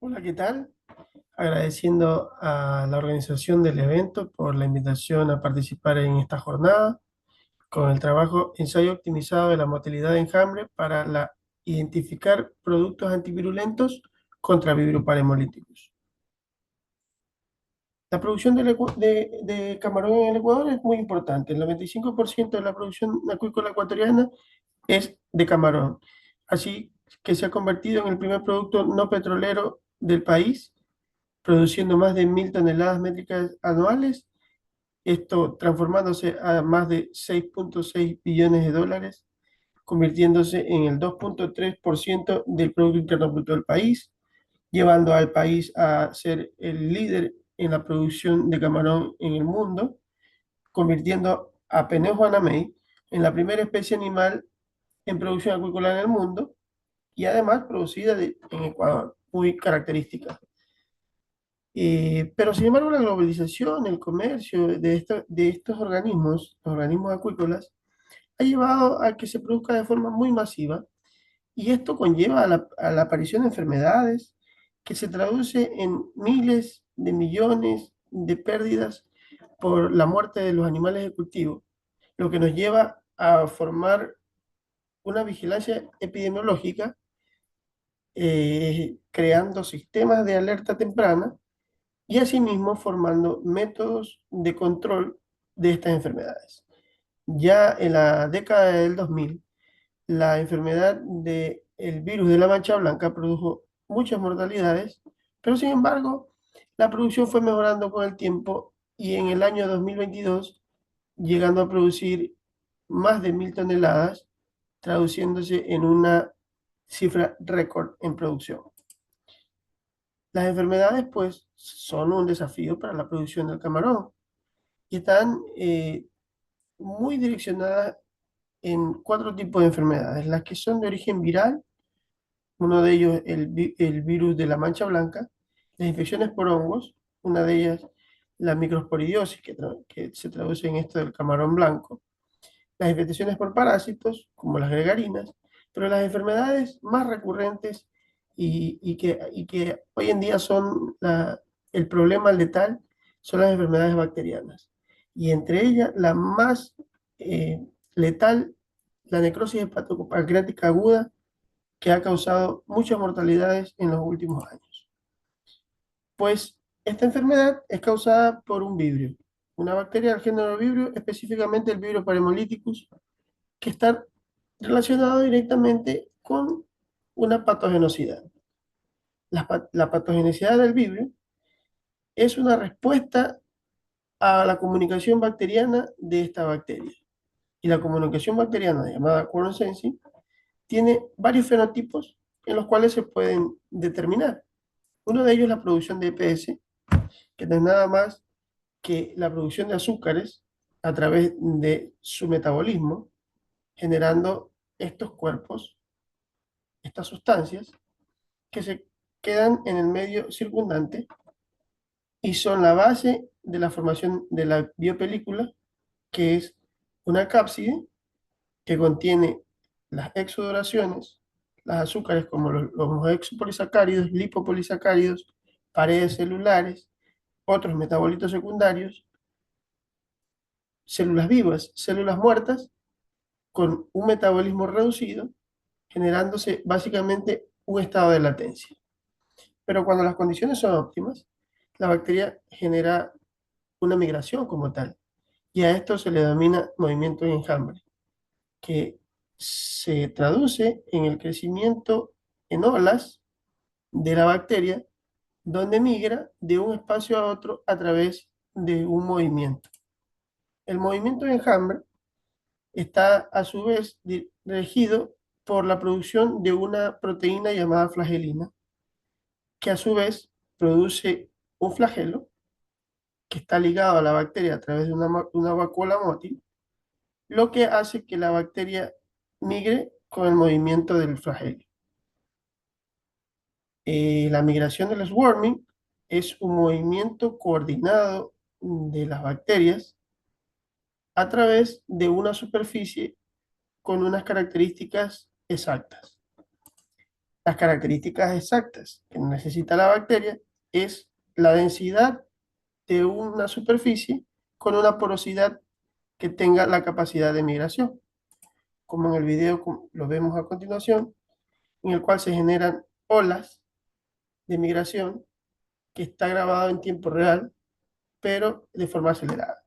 Hola, ¿qué tal? Agradeciendo a la organización del evento por la invitación a participar en esta jornada con el trabajo ensayo optimizado de la motilidad de enjambre para identificar productos antivirulentos contra Vibrio-Parhemolíticos. La producción de camarón en el Ecuador es muy importante. El 95% de la producción acuícola ecuatoriana es de camarón, así que se ha convertido en el primer producto no petrolero del país, produciendo más de 1.000 toneladas métricas anuales, esto transformándose a más de 6,6 billones de dólares, convirtiéndose en el 2,3% del Producto Interno Bruto del país, llevando al país a ser el líder en la producción de camarón en el mundo, convirtiendo a Penejo anamey en la primera especie animal en producción acuícola en el mundo y además producida en Ecuador, muy característica. Pero sin embargo, la globalización, el comercio de estos organismos, los organismos acuícolas, ha llevado a que se produzca de forma muy masiva y esto conlleva a la aparición de enfermedades que se traduce en miles de millones de pérdidas por la muerte de los animales de cultivo, lo que nos lleva a formar una vigilancia epidemiológica, creando sistemas de alerta temprana y asimismo formando métodos de control de estas enfermedades. Ya en la década del 2000, la enfermedad del virus de la mancha blanca produjo muchas mortalidades, pero sin embargo, la producción fue mejorando con el tiempo y en el año 2022, llegando a producir más de 1.000 toneladas, traduciéndose en una cifra récord en producción. Las enfermedades, pues, son un desafío para la producción del camarón y están muy direccionadas en cuatro tipos de enfermedades. Las que son de origen viral, uno de ellos el virus de la mancha blanca, las infecciones por hongos, una de ellas la microsporidiosis, que se traduce en esto del camarón blanco, las infecciones por parásitos, como las gregarinas, pero las enfermedades más recurrentes y que hoy en día son el problema letal son las enfermedades bacterianas. Y entre ellas, la más eh, letal, la necrosis hepatopancreática aguda, que ha causado muchas mortalidades en los últimos años. Pues esta enfermedad es causada por un vibrio, una bacteria del género vibrio, específicamente el Vibrio parhemolyticus, que está relacionado directamente con una patogenosidad. La patogenicidad del vibrio es una respuesta a la comunicación bacteriana de esta bacteria. Y la comunicación bacteriana, llamada quorum sensing, tiene varios fenotipos en los cuales se pueden determinar. Uno de ellos es la producción de EPS, que no es nada más que la producción de azúcares a través de su metabolismo, generando estos cuerpos, estas sustancias, que se quedan en el medio circundante y son la base de la formación de la biopelícula, que es una cápside que contiene las exodoraciones, las azúcares como los exopolisacáridos, lipopolisacáridos, paredes celulares, otros metabolitos secundarios, células vivas, células muertas, con un metabolismo reducido, generándose básicamente un estado de latencia. Pero cuando las condiciones son óptimas, la bacteria genera una migración como tal, y a esto se le denomina movimiento de enjambre, que se traduce en el crecimiento en olas de la bacteria, donde migra de un espacio a otro a través de un movimiento. El movimiento de enjambre está a su vez regido por la producción de una proteína llamada flagelina, que a su vez produce un flagelo que está ligado a la bacteria a través de una vacuola mótil, lo que hace que la bacteria migre con el movimiento del flagelo. La migración del swarming es un movimiento coordinado de las bacterias a través de una superficie con unas características exactas. Las características exactas que necesita la bacteria es la densidad de una superficie con una porosidad que tenga la capacidad de migración, como en el video lo vemos a continuación, en el cual se generan olas de migración que está grabado en tiempo real, pero de forma acelerada.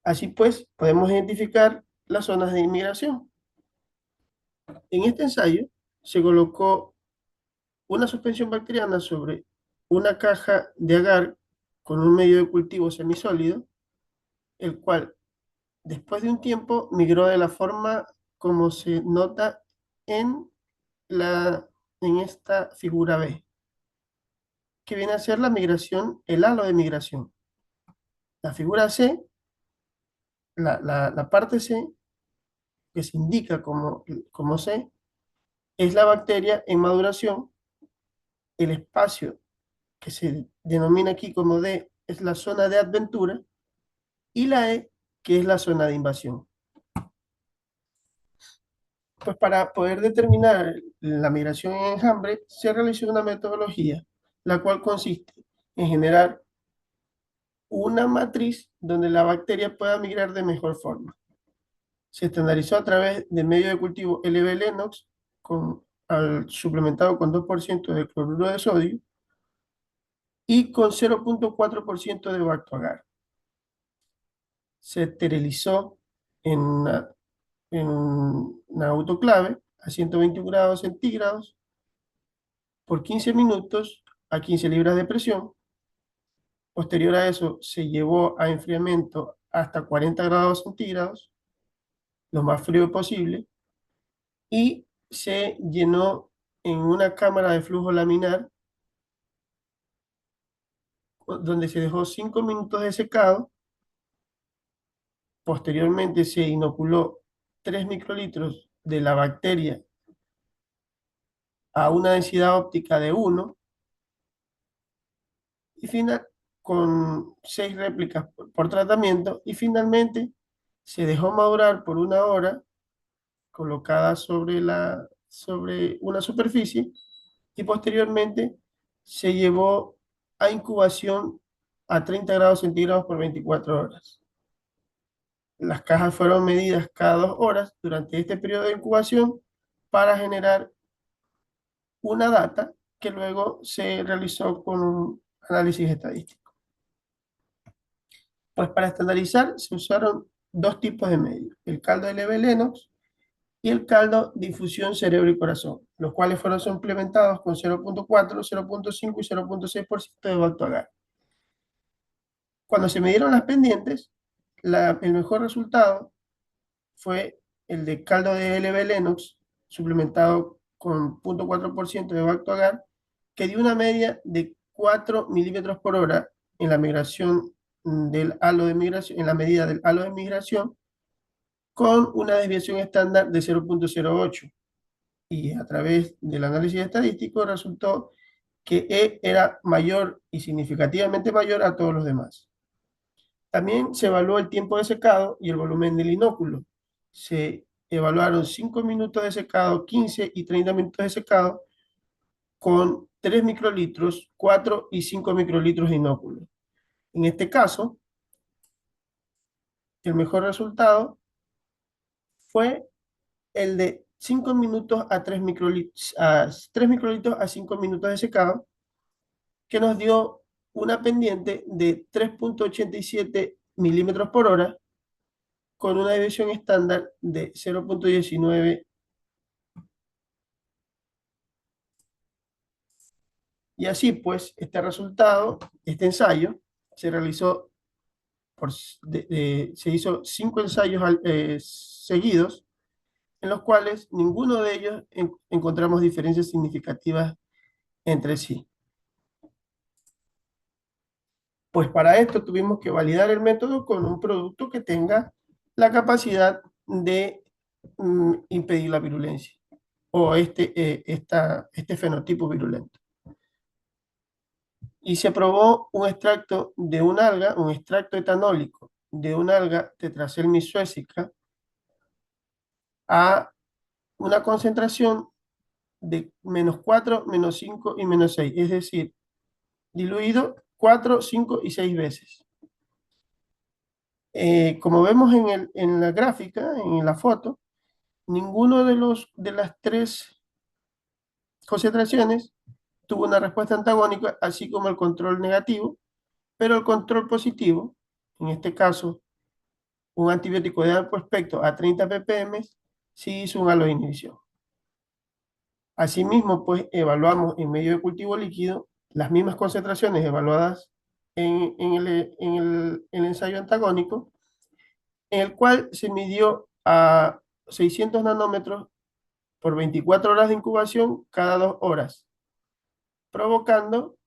Así pues, podemos identificar las zonas de inmigración. En este ensayo se colocó una suspensión bacteriana sobre una caja de agar con un medio de cultivo semisólido, el cual después de un tiempo migró de la forma como se nota en, en esta figura B, que viene a ser la migración, el halo de migración. La figura C, la parte C, que se indica como C, es la bacteria en maduración. El espacio que se denomina aquí como D es la zona de adventura, y la E, que es la zona de invasión. Pues para poder determinar la migración en enjambre, se realizó una metodología, la cual consiste en generar una matriz donde la bacteria pueda migrar de mejor forma. Se estandarizó a través del medio de cultivo LB-Lenox, suplementado con 2% de cloruro de sodio y con 0,4% de bactoagar. Se esterilizó en una autoclave a 121 grados centígrados por 15 minutos a 15 libras de presión. Posterior a eso se llevó a enfriamiento hasta 40 grados centígrados, lo más frío posible, y se llenó en una cámara de flujo laminar donde se dejó 5 minutos de secado. Posteriormente se inoculó 3 microlitros de la bacteria a una densidad óptica de 1 y final con 6 réplicas por tratamiento, y finalmente se dejó madurar por 1 hora colocada sobre una superficie, y posteriormente se llevó a incubación a 30 grados centígrados por 24 horas. Las cajas fueron medidas cada 2 horas durante este periodo de incubación para generar una data que luego se realizó con un análisis estadístico. Pues para estandarizar se usaron dos tipos de medios, el caldo de Lebe-Lennox y el caldo de infusión cerebro y corazón, los cuales fueron implementados con 0,4, 0,5 y 0,6% de bactoagar. Cuando se midieron las pendientes, el mejor resultado fue el de caldo de Lebe-Lennox suplementado con 0,4% de bactoagar, que dio una media de 4 milímetros por hora en la migración del halo de migración, en la medida del halo de migración, con una desviación estándar de 0,08. Y a través del análisis estadístico resultó que E era mayor y significativamente mayor a todos los demás. También se evaluó el tiempo de secado y el volumen del inóculo. Se evaluaron 5 minutos de secado, 15 y 30 minutos de secado con 3 microlitros, 4 y 5 microlitros de inóculo. En este caso, el mejor resultado fue el de 5 minutos a 3 microlitros a 5 minutos de secado, que nos dio una pendiente de 3,87 milímetros por hora con una desviación estándar de 0,19. Y así pues, este resultado, este ensayo, se realizó, se hizo 5 ensayos seguidos, en los cuales ninguno de ellos encontramos diferencias significativas entre sí. Pues para esto tuvimos que validar el método con un producto que tenga la capacidad de impedir la virulencia o este fenotipo virulento. Y se probó un extracto de un alga, un extracto etanólico de un alga Tetraselmis suecica a una concentración de -4, -5 y -6, es decir, diluido 4, 5 y 6 veces. Como vemos en la gráfica, en la foto, ninguno de las tres concentraciones tuvo una respuesta antagónica, así como el control negativo, pero el control positivo, en este caso, un antibiótico de alto espectro a 30 ppm, sí hizo un halo de inhibición. Asimismo, pues evaluamos en medio de cultivo líquido las mismas concentraciones evaluadas en el ensayo antagónico, en el cual se midió a 600 nanómetros por 24 horas de incubación cada 2 horas, provocando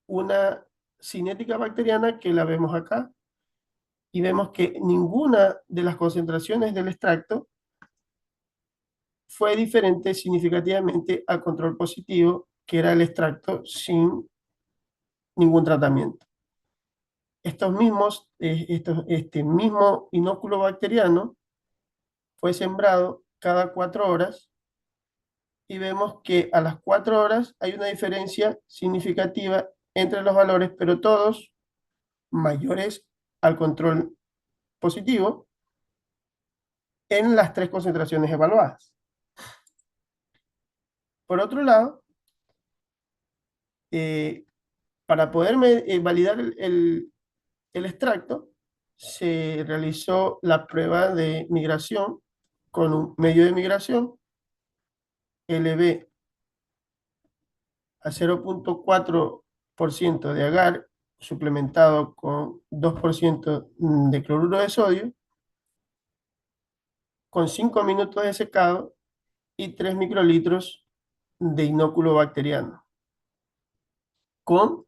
una cinética bacteriana que la vemos acá, y vemos que ninguna de las concentraciones del extracto fue diferente significativamente al control positivo, que era el extracto sin ningún tratamiento. Este mismo inóculo bacteriano fue sembrado cada 4 horas y vemos que a las 4 horas hay una diferencia significativa entre los valores, pero todos mayores al control positivo en las tres concentraciones evaluadas. Por otro lado, eh, para poder validar el extracto, se realizó la prueba de migración con un medio de migración LB a 0,4% de agar suplementado con 2% de cloruro de sodio, con 5 minutos de secado y 3 microlitros de inóculo bacteriano, con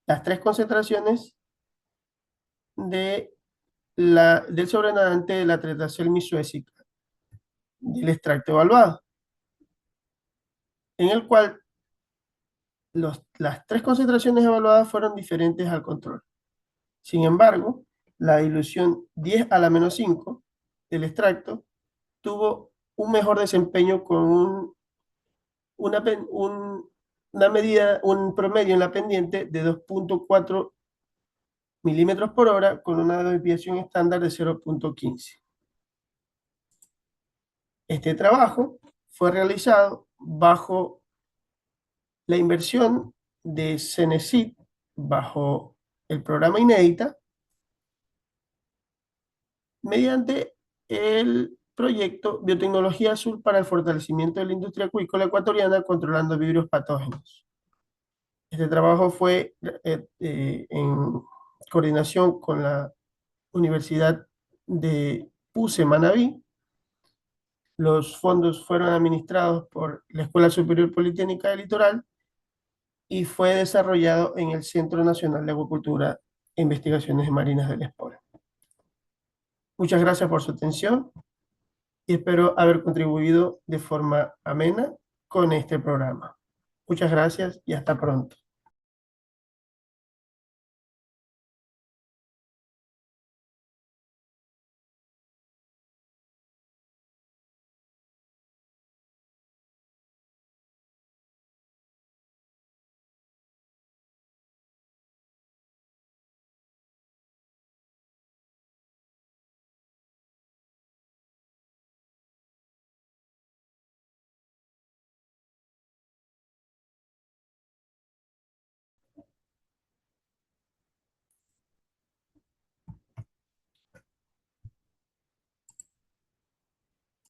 las tres concentraciones del sobrenadante de la Tetracer suecica del extracto evaluado, en el cual las tres concentraciones evaluadas fueron diferentes al control. Sin embargo, la dilución 10 a la -5 del extracto tuvo un mejor desempeño con una, una medida, un promedio en la pendiente de 2,4 milímetros por hora con una desviación estándar de 0,15. Este trabajo fue realizado bajo la inversión de CENESID bajo el programa Inédita mediante el proyecto Biotecnología Azul para el fortalecimiento de la industria acuícola ecuatoriana controlando virus patógenos. Este trabajo fue en coordinación con la Universidad de PUCE Manabí. Los fondos fueron administrados por la Escuela Superior Politécnica del Litoral y fue desarrollado en el Centro Nacional de Acuicultura e Investigaciones Marinas del ESPOL. Muchas gracias por su atención y espero haber contribuido de forma amena con este programa. Muchas gracias y hasta pronto.